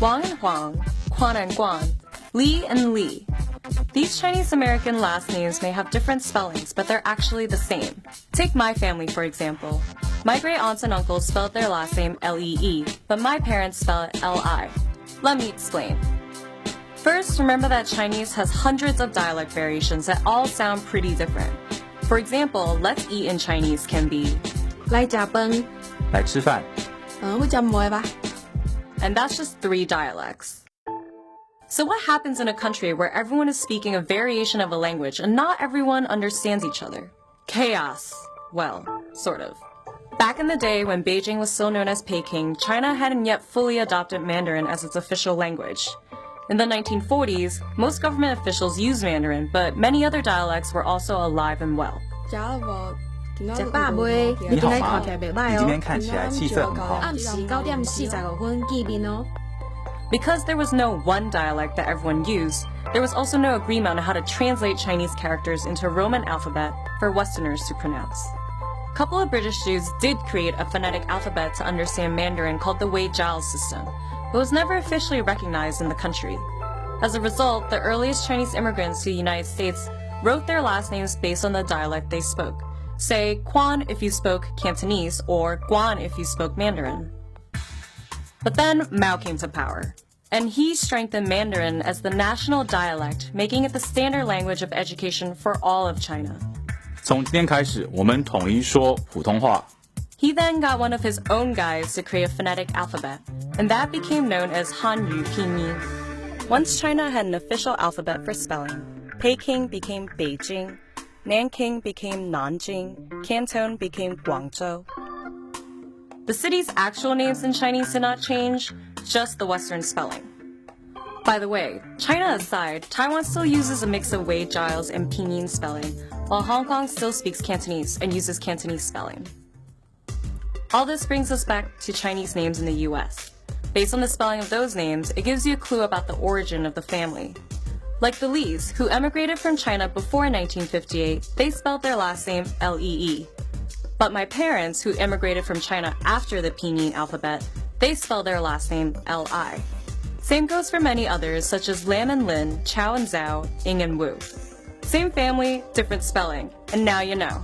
Wang and Huang, Quan and Guan, Li and Li. These Chinese American last names may have different spellings, but they're actually the same. Take my family, for example. My great aunts and uncles spelled their last name L-E-E, but my parents spell it L-I. Let me explain. First, remember that Chinese has hundreds of dialect variations that all sound pretty different. For example, let's eat in Chinese can be 来吃饭来吃饭我吃唔會吧 and that's just 3 dialects. So what happens in a country where everyone is speaking a variation of a language and not everyone understands each other? Chaos. Well, sort of. Back in the day when Beijing was still known as Peking, China hadn't yet fully adopted Mandarin as its official language. In the 1940s, most government officials used Mandarin, but many other dialects were also alive and well. 食飽未？你好嗎？看起來袂歹你今天看起來氣色很好。暗時9點45分見面哦。 Because there was no one dialect that everyone used, there was also no agreement on how to translate Chinese characters into a Roman alphabet for Westerners to pronounce. A couple of British Jews did create a phonetic alphabet to understand Mandarin called the Wei-Giles system, but was never officially recognized in the country. As a result, the earliest Chinese immigrants to the United States wrote their last names based on the dialect they spoke. Say Quan if you spoke Cantonese or Guan if you spoke Mandarin. But then Mao came to power, and he strengthened Mandarin as the national dialect, making it the standard language of education for all of China. 從今天開始，我們統一說普通話。 He then got one of his own guys to create a phonetic alphabet, and that became known as Hanyu Pinyin. Once China had an official alphabet for spelling, Peking became Beijing, Nanking became Nanjing, Canton became Guangzhou. The city's actual names in Chinese did not change, just the Western spelling. By the way, China aside, Taiwan still uses a mix of Wei-Giles and Pinyin spelling, while Hong Kong still speaks Cantonese and uses Cantonese spelling. All this brings us back to Chinese names in the US. Based on the spelling of those names, it gives you a clue about the origin of the family. Like the Lees, who emigrated from China before 1958, they spelled their last name L-E-E. But my parents, who immigrated from China after the Pinyin alphabet, they spell their last name L-I. Same goes for many others, such as Lam and Lin, Chow and Zhao, Ying and Wu. Same family, different spelling, and now you know.